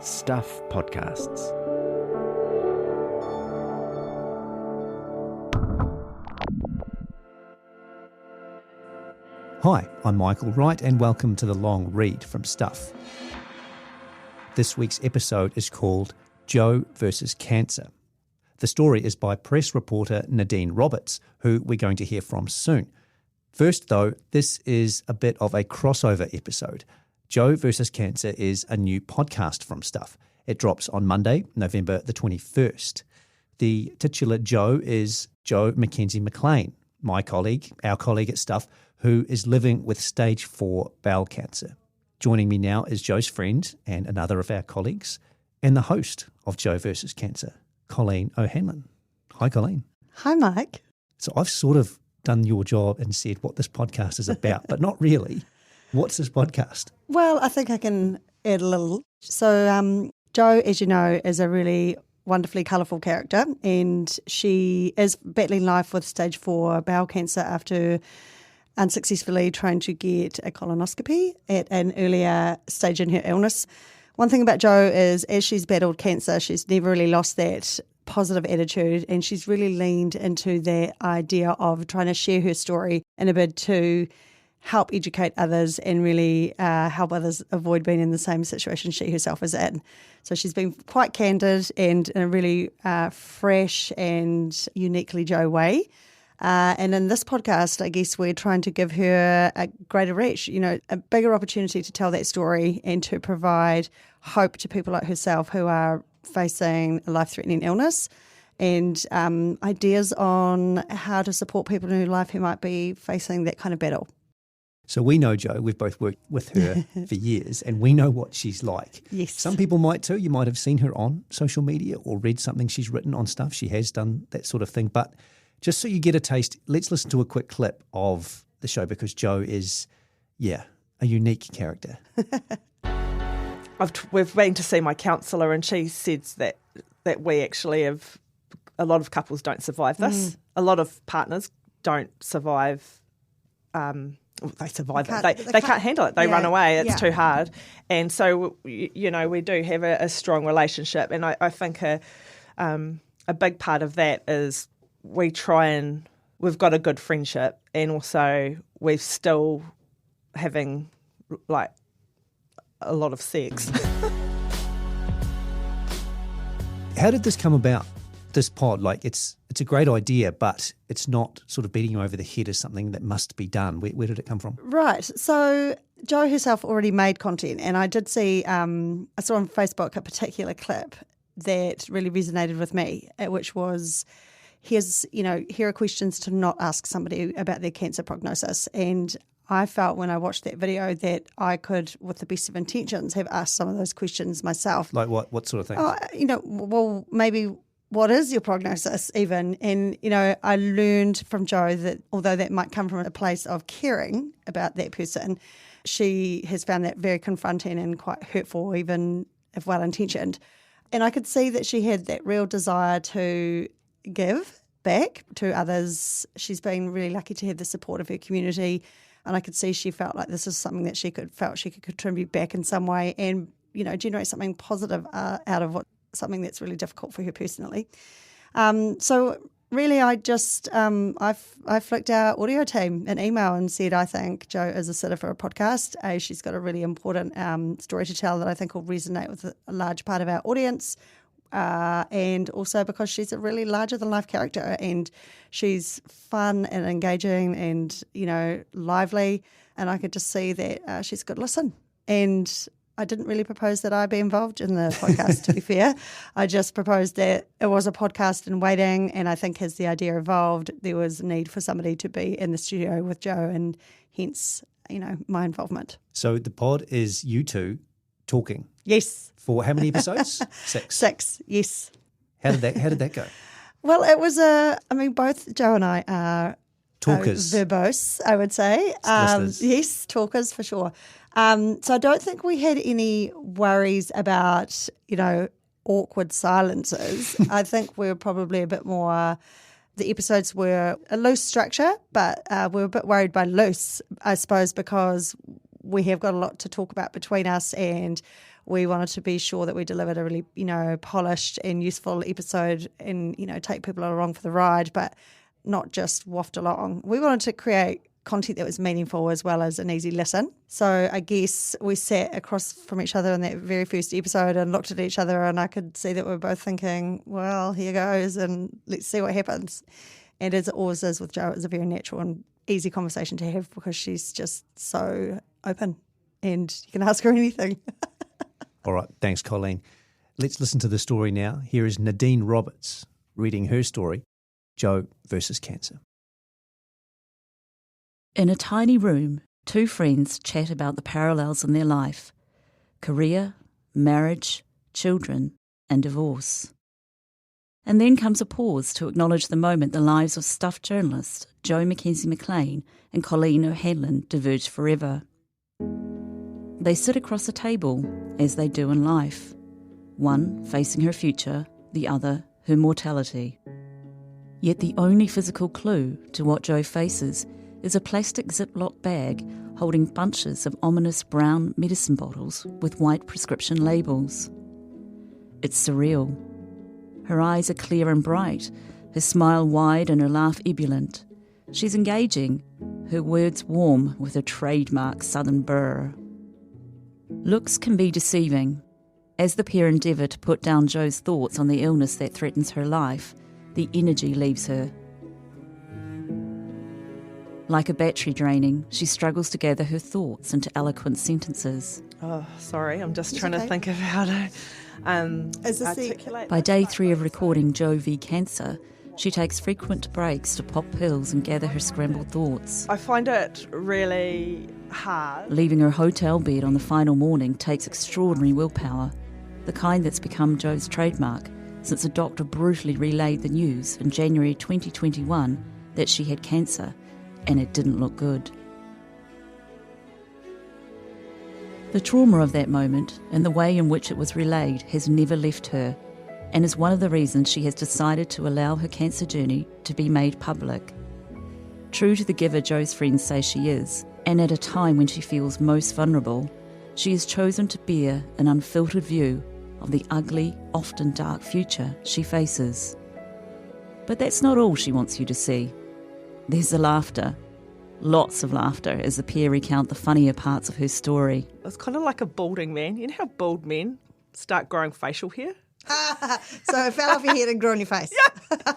Stuff Podcasts. Hi, I'm Michael Wright and welcome to the long read from Stuff. This week's episode is called Jo versus Cancer. The story is by press reporter Nadine Roberts, who we're going to hear from soon. First though, this is a bit of a crossover episode. Jo versus Cancer is a new podcast from Stuff. It drops on Monday, November the 21st. The titular Jo is Jo Mckenzie Mclean, my colleague, our colleague at Stuff, who is living with stage 4 bowel cancer. Joining me now is Jo's friend and another of our colleagues, and the host of Jo versus Cancer, Colleen O'Hanlon. Hi, Colleen. Hi, Mike. So I've sort of done your job and said what this podcast is about, but not really. What's this podcast? Well, I think I can add a little. So Jo, as you know, is a really wonderfully colourful character, and she is battling life with stage 4 bowel cancer after unsuccessfully trying to get a colonoscopy at an earlier stage in her illness. One thing about Jo is as she's battled cancer, she's never really lost that positive attitude, and she's really leaned into that idea of trying to share her story in a bid to help educate others and really help others avoid being in the same situation she herself is in. So she's been quite candid and in a really fresh and uniquely Jo way. And in this podcast, I guess we're trying to give her a greater reach, a bigger opportunity to tell that story and to provide hope to people like herself who are facing a life-threatening illness, and ideas on how to support people in her life who might be facing that kind of battle. So we know Jo, we've both worked with her for years, and we know what she's like. Yes. Some people might too. You might have seen her on social media or read something she's written on Stuff. She has done that sort of thing. But just so you get a taste, let's listen to a quick clip of the show, because Jo is, a unique character. We've been to see my counsellor, and she says that we actually have, a lot of couples don't survive this. A lot of partners don't survive. They survive it. They can't handle it. They run away. It's too hard. And so, we do have a strong relationship. And I think a big part of that is we've got a good friendship, and also we're still having a lot of sex. How did this come about, this pod? It's a great idea, but it's not sort of beating you over the head as something that must be done. Where did it come from? Right. So Jo herself already made content, and I did see, I saw on Facebook a particular clip that really resonated with me, which was, here are questions to not ask somebody about their cancer prognosis. And I felt when I watched that video that I could, with the best of intentions, have asked some of those questions myself. Like what? What sort of things? Maybe what is your prognosis even? And, I learned from Jo that although that might come from a place of caring about that person, she has found that very confronting and quite hurtful, even if well-intentioned. And I could see that she had that real desire to give back to others. She's been really lucky to have the support of her community, and I could see she felt like this is something that she could contribute back in some way and, generate something positive out of something that's really difficult for her personally. So really I just, I flicked our audio team an email and said, I think Jo is a sitter for a podcast. She's got a really important story to tell that I think will resonate with a large part of our audience. And also because she's a really larger-than-life character, and she's fun and engaging and, lively, and I could just see that she's a good listen. And I didn't really propose that I be involved in the podcast, to be fair. I just proposed that it was a podcast in waiting, and I think as the idea evolved, there was a need for somebody to be in the studio with Jo, and hence, my involvement. So the pod is you two talking? Yes. For how many episodes? 6. 6, yes. How did that go? Well, it was both Jo and I are talkers, verbose, I would say. Yes, talkers for sure. So I don't think we had any worries about, awkward silences. I think we were probably a bit more, the episodes were a loose structure, but we were a bit worried by loose, I suppose, because we have got a lot to talk about between us, and we wanted to be sure that we delivered a really, polished and useful episode and, take people along for the ride, but not just waft along. We wanted to create content that was meaningful as well as an easy listen. So I guess we sat across from each other in that very first episode and looked at each other, and I could see that we were both thinking, well, here goes and let's see what happens. And as it always is with Jo, it's a very natural and easy conversation to have because she's just so open and you can ask her anything. All right, thanks, Colleen. Let's listen to the story now. Here is Nadine Roberts reading her story, Jo versus Cancer. In a tiny room, two friends chat about the parallels in their life: career, marriage, children, and divorce. And then comes a pause to acknowledge the moment the lives of Stuff journalist Jo Mckenzie Mclean and Colleen O'Hanlon diverge forever. They sit across a table, as they do in life, one facing her future, the other her mortality. Yet the only physical clue to what Jo faces is a plastic Ziploc bag holding bunches of ominous brown medicine bottles with white prescription labels. It's surreal. Her eyes are clear and bright, her smile wide and her laugh ebullient. She's engaging, her words warm with her trademark southern burr. Looks can be deceiving. As the pair endeavour to put down Jo's thoughts on the illness that threatens her life, the energy leaves her. Like a battery draining, she struggles to gather her thoughts into eloquent sentences. Oh, sorry, I'm just trying to think of how to articulate. By day 3 of recording Jo v Cancer, she takes frequent breaks to pop pills and gather her scrambled thoughts. I find it really hard. Leaving her hotel bed on the final morning takes extraordinary willpower, the kind that's become Jo's trademark since a doctor brutally relayed the news in January 2021 that she had cancer, and it didn't look good. The trauma of that moment and the way in which it was relayed has never left her, and is one of the reasons she has decided to allow her cancer journey to be made public. True to the giver Jo's friends say she is, and at a time when she feels most vulnerable, she has chosen to bear an unfiltered view of the ugly, often dark future she faces. But that's not all she wants you to see. There's the laughter. Lots of laughter as the pair recount the funnier parts of her story. It's kind of like a balding man. You know how bald men start growing facial hair? So it fell off your head and grew on your face. Yeah.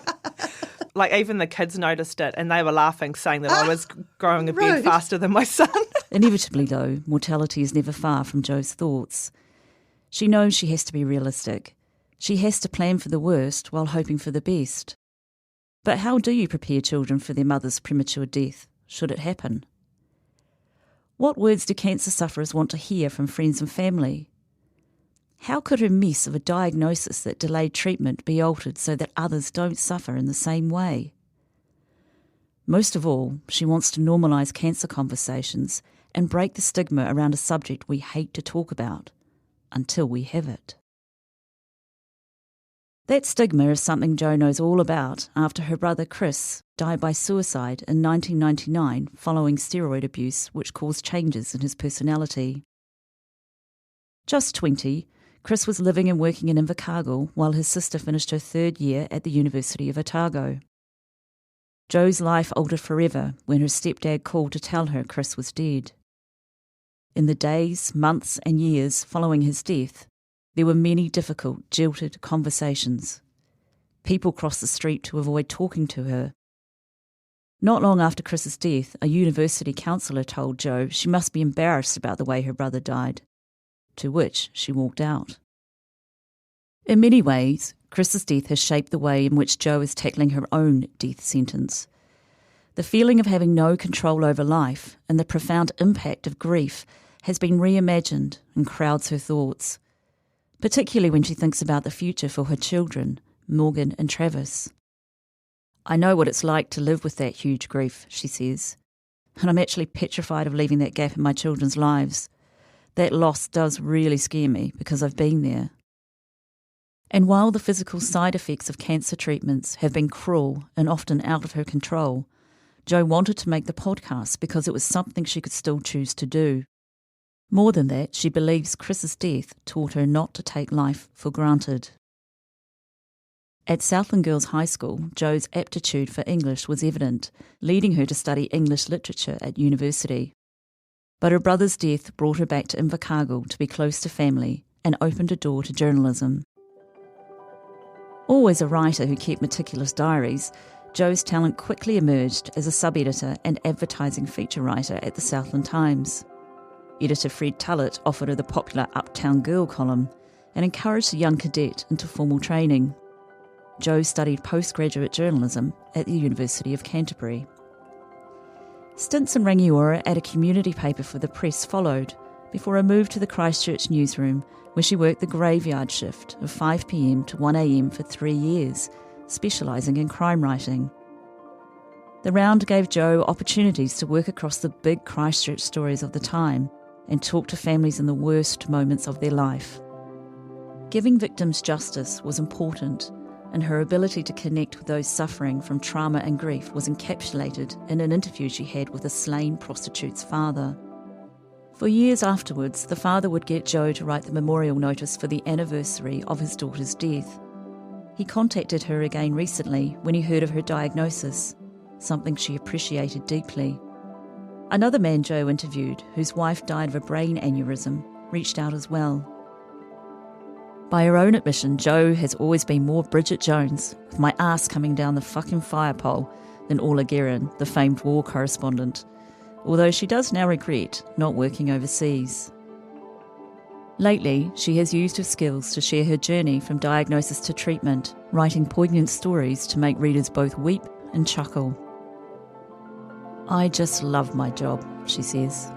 Like even the kids noticed it and they were laughing, saying that I was growing a beard faster than my son. Inevitably, though, mortality is never far from Jo's thoughts. She knows she has to be realistic. She has to plan for the worst while hoping for the best. But how do you prepare children for their mother's premature death, should it happen? What words do cancer sufferers want to hear from friends and family? How could her mess of a diagnosis that delayed treatment be altered so that others don't suffer in the same way? Most of all, she wants to normalise cancer conversations and break the stigma around a subject we hate to talk about, until we have it. That stigma is something Jo knows all about after her brother Chris died by suicide in 1999 following steroid abuse which caused changes in his personality. Just 20, Chris was living and working in Invercargill while his sister finished her 3rd year at the University of Otago. Jo's life altered forever when her stepdad called to tell her Chris was dead. In the days, months and years following his death, there were many difficult, jilted conversations. People crossed the street to avoid talking to her. Not long after Chris's death, a university counsellor told Jo she must be embarrassed about the way her brother died, to which she walked out. In many ways, Chris's death has shaped the way in which Jo is tackling her own death sentence. The feeling of having no control over life and the profound impact of grief has been reimagined and crowds her thoughts, particularly when she thinks about the future for her children, Morgan and Travis. I know what it's like to live with that huge grief, she says, and I'm actually petrified of leaving that gap in my children's lives. That loss does really scare me because I've been there. And while the physical side effects of cancer treatments have been cruel and often out of her control, Jo wanted to make the podcast because it was something she could still choose to do. More than that, she believes Chris's death taught her not to take life for granted. At Southland Girls High School, Jo's aptitude for English was evident, leading her to study English literature at university. But her brother's death brought her back to Invercargill to be close to family and opened a door to journalism. Always a writer who kept meticulous diaries, Jo's talent quickly emerged as a sub-editor and advertising feature writer at the Southland Times. Editor Fred Tullett offered her the popular Uptown Girl column and encouraged the young cadet into formal training. Jo studied postgraduate journalism at the University of Canterbury. Stints in Rangiora at a community paper for the press followed, before a move to the Christchurch newsroom, where she worked the graveyard shift of 5 p.m. to 1 a.m. for 3 years, specialising in crime writing. The round gave Jo opportunities to work across the big Christchurch stories of the time and talk to families in the worst moments of their life. Giving victims justice was important, and her ability to connect with those suffering from trauma and grief was encapsulated in an interview she had with a slain prostitute's father. For years afterwards, the father would get Jo to write the memorial notice for the anniversary of his daughter's death. He contacted her again recently when he heard of her diagnosis, something she appreciated deeply. Another man Jo interviewed, whose wife died of a brain aneurysm, reached out as well. By her own admission, Jo has always been more Bridget Jones, with my ass coming down the fucking fire pole, than Orla Guerin, the famed war correspondent, although she does now regret not working overseas. Lately, she has used her skills to share her journey from diagnosis to treatment, writing poignant stories to make readers both weep and chuckle. "I just love my job," she says.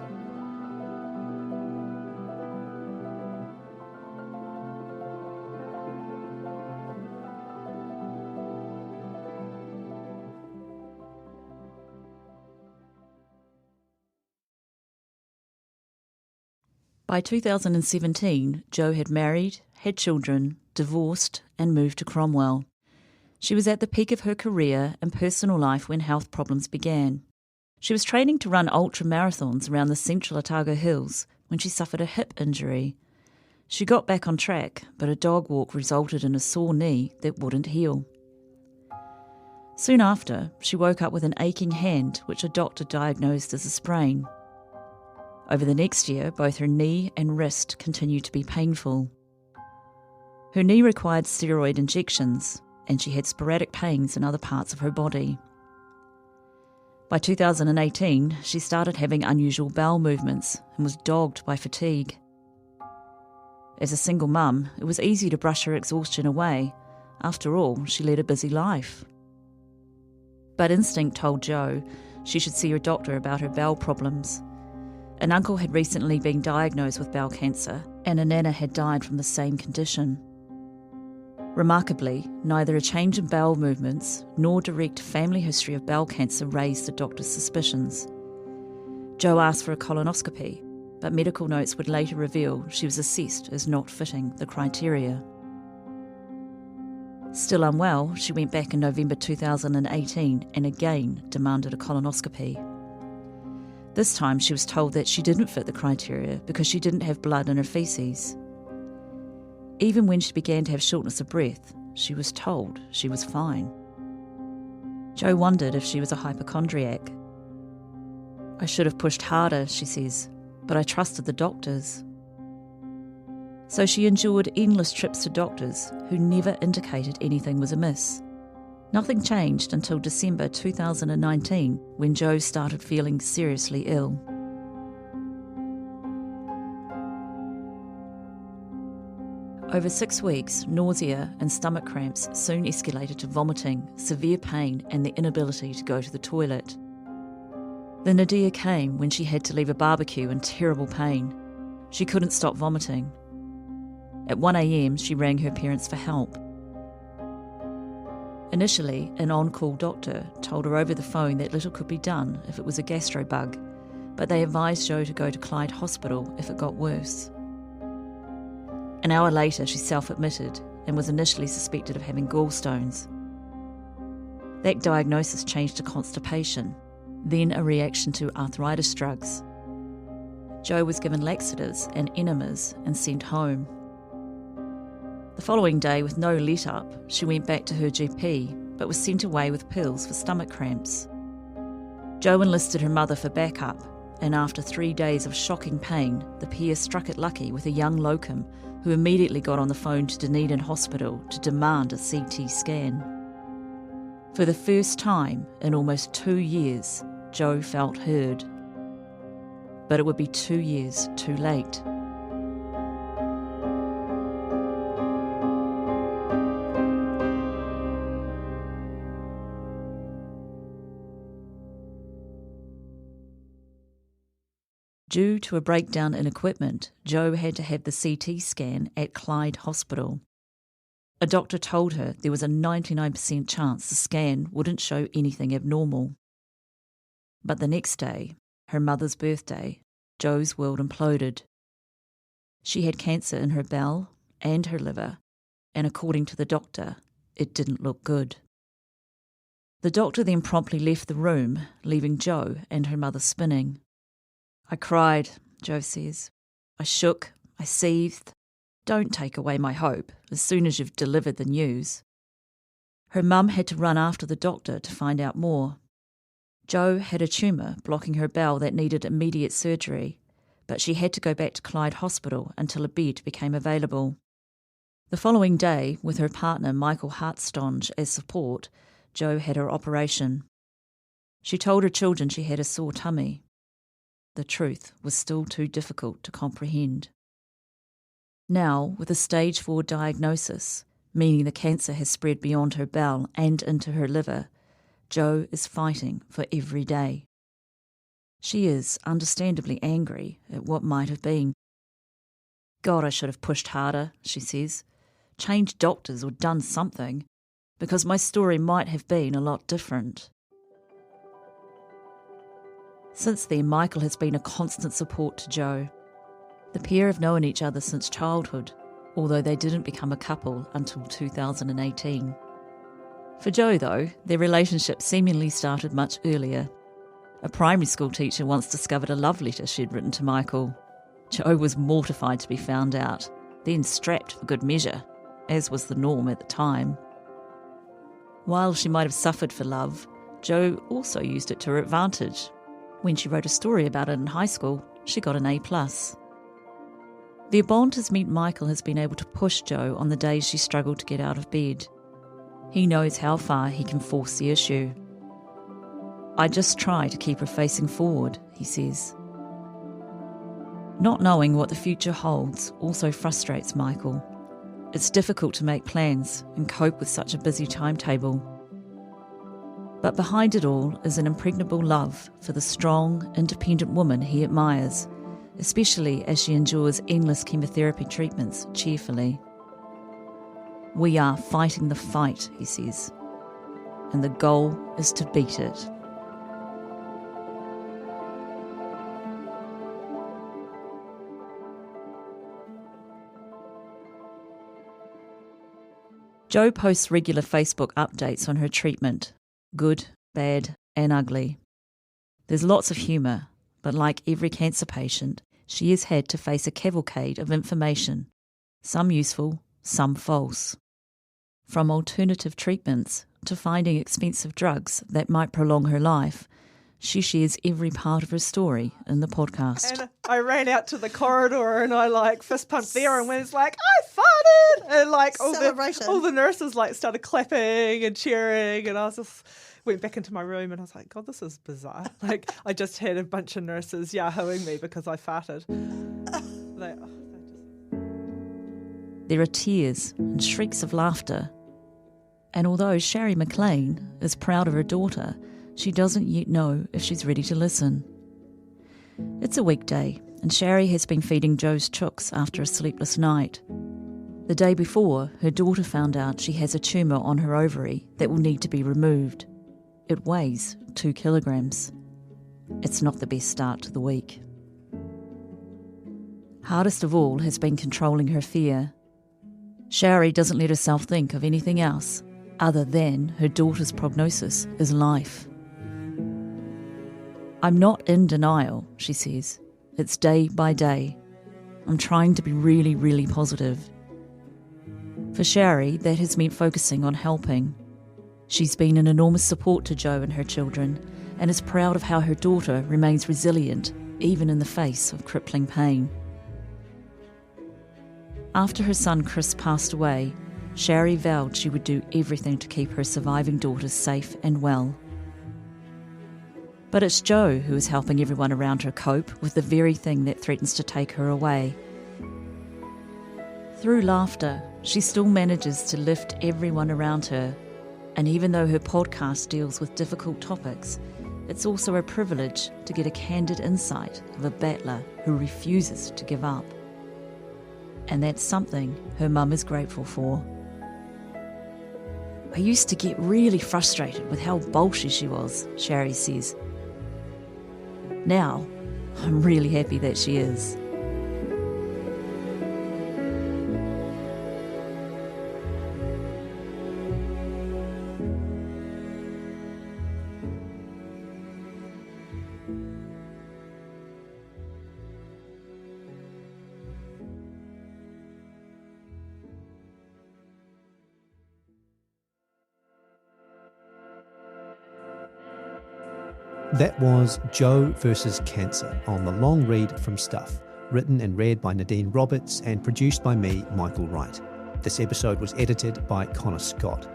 By 2017, Jo had married, had children, divorced, and moved to Cromwell. She was at the peak of her career and personal life when health problems began. She was training to run ultra marathons around the central Otago Hills when she suffered a hip injury. She got back on track, but a dog walk resulted in a sore knee that wouldn't heal. Soon after, she woke up with an aching hand, which a doctor diagnosed as a sprain. Over the next year, both her knee and wrist continued to be painful. Her knee required steroid injections, and she had sporadic pains in other parts of her body. By 2018, she started having unusual bowel movements and was dogged by fatigue. As a single mum, it was easy to brush her exhaustion away. After all, she led a busy life. But instinct told Jo she should see her doctor about her bowel problems. An uncle had recently been diagnosed with bowel cancer, and a nana had died from the same condition. Remarkably, neither a change in bowel movements nor direct family history of bowel cancer raised the doctor's suspicions. Jo asked for a colonoscopy, but medical notes would later reveal she was assessed as not fitting the criteria. Still unwell, she went back in November 2018 and again demanded a colonoscopy. This time she was told that she didn't fit the criteria because she didn't have blood in her faeces. Even when she began to have shortness of breath, she was told she was fine. Jo wondered if she was a hypochondriac. "I should have pushed harder," she says, "but I trusted the doctors." So she endured endless trips to doctors who never indicated anything was amiss. Nothing changed until December 2019, when Jo started feeling seriously ill. Over 6 weeks, nausea and stomach cramps soon escalated to vomiting, severe pain, and the inability to go to the toilet. The nadir came when she had to leave a barbecue in terrible pain. She couldn't stop vomiting. At 1 a.m, she rang her parents for help. Initially, an on-call doctor told her over the phone that little could be done if it was a gastro bug, but they advised Jo to go to Clyde Hospital if it got worse. An hour later, she self-admitted and was initially suspected of having gallstones. That diagnosis changed to constipation, then a reaction to arthritis drugs. Jo was given laxatives and enemas and sent home. The following day, with no let-up, she went back to her GP, but was sent away with pills for stomach cramps. Jo enlisted her mother for backup, and after 3 days of shocking pain, the pair struck it lucky with a young locum who immediately got on the phone to Dunedin Hospital to demand a CT scan. For the first time in almost 2 years, Jo felt heard. But it would be 2 years too late. Due to a breakdown in equipment, Jo had to have the CT scan at Clyde Hospital. A doctor told her there was a 99% chance the scan wouldn't show anything abnormal. But the next day, her mother's birthday, Jo's world imploded. She had cancer in her bowel and her liver, and according to the doctor, it didn't look good. The doctor then promptly left the room, leaving Jo and her mother spinning. I cried, Jo says. I shook, I seethed. Don't take away my hope as soon as you've delivered the news. Her mum had to run after the doctor to find out more. Jo had a tumour blocking her bowel that needed immediate surgery, but she had to go back to Clyde Hospital until a bed became available. The following day, with her partner Michael Hartstonge as support, Jo had her operation. She told her children she had a sore tummy. The truth was still too difficult to comprehend. Now, with a stage 4 diagnosis, meaning the cancer has spread beyond her bowel and into her liver, Jo is fighting for every day. She is understandably angry at what might have been. God, I should have pushed harder, she says, changed doctors or done something, because my story might have been a lot different. Since then, Michael has been a constant support to Jo. The pair have known each other since childhood, although they didn't become a couple until 2018. For Jo, though, their relationship seemingly started much earlier. A primary school teacher once discovered a love letter she'd written to Michael. Jo was mortified to be found out, then strapped for good measure, as was the norm at the time. While she might have suffered for love, Jo also used it to her advantage. When she wrote a story about it in high school, she got an A+. Their bond has meant Michael has been able to push Jo on the days she struggled to get out of bed. He knows how far he can force the issue. I just try to keep her facing forward, he says. Not knowing what the future holds also frustrates Michael. It's difficult to make plans and cope with such a busy timetable. But behind it all is an impregnable love for the strong, independent woman he admires, especially as she endures endless chemotherapy treatments cheerfully. We are fighting the fight, he says, and the goal is to beat it. Jo posts regular Facebook updates on her treatment, good, bad, and ugly. There's lots of humour, but like every cancer patient, she has had to face a cavalcade of information, some useful, some false. From alternative treatments to finding expensive drugs that might prolong her life, she shares every part of her story in the podcast. And I ran out to the corridor and I fist pumped there and was like, I farted! And all the nurses started clapping and cheering, and I was just went back into my room and I was like, God, this is bizarre. I just had a bunch of nurses yahooing me because I farted. There are tears and shrieks of laughter. And although Sherry McLean is proud of her daughter, she doesn't yet know if she's ready to listen. It's a weekday, and Sherry has been feeding Jo's chooks after a sleepless night. The day before, her daughter found out she has a tumour on her ovary that will need to be removed. It weighs 2 kilograms. It's not the best start to the week. Hardest of all has been controlling her fear. Sherry doesn't let herself think of anything else other than her daughter's prognosis is life. I'm not in denial, she says. It's day by day. I'm trying to be really, really positive. For Shari, that has meant focusing on helping. She's been an enormous support to Jo and her children, and is proud of how her daughter remains resilient, even in the face of crippling pain. After her son Chris passed away, Shari vowed she would do everything to keep her surviving daughters safe and well. But it's Jo who is helping everyone around her cope with the very thing that threatens to take her away. Through laughter, she still manages to lift everyone around her, and even though her podcast deals with difficult topics, it's also a privilege to get a candid insight of a battler who refuses to give up. And that's something her mum is grateful for. I used to get really frustrated with how bolshy she was, Shari says. Now, I'm really happy that she is. That was Jo versus Cancer on the long read from Stuff, written and read by Nadine Roberts and produced by me, Michael Wright. This episode was edited by Connor Scott.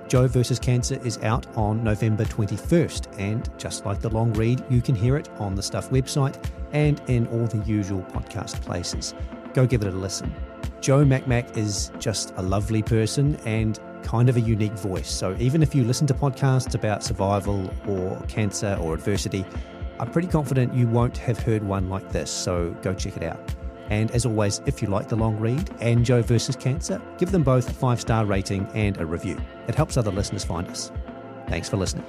Jo versus Cancer is out on November 21st, and just like the long read, you can hear it on the Stuff website and in all the usual podcast places. Go give it a listen. Jo Mckenzie is just a lovely person and kind of a unique voice. So even if you listen to podcasts about survival or cancer or adversity, I'm pretty confident you won't have heard one like this, so go check it out. And as always, if you like the long read and Jo versus Cancer, give them both a 5-star rating and a review. It helps other listeners find us. Thanks for listening.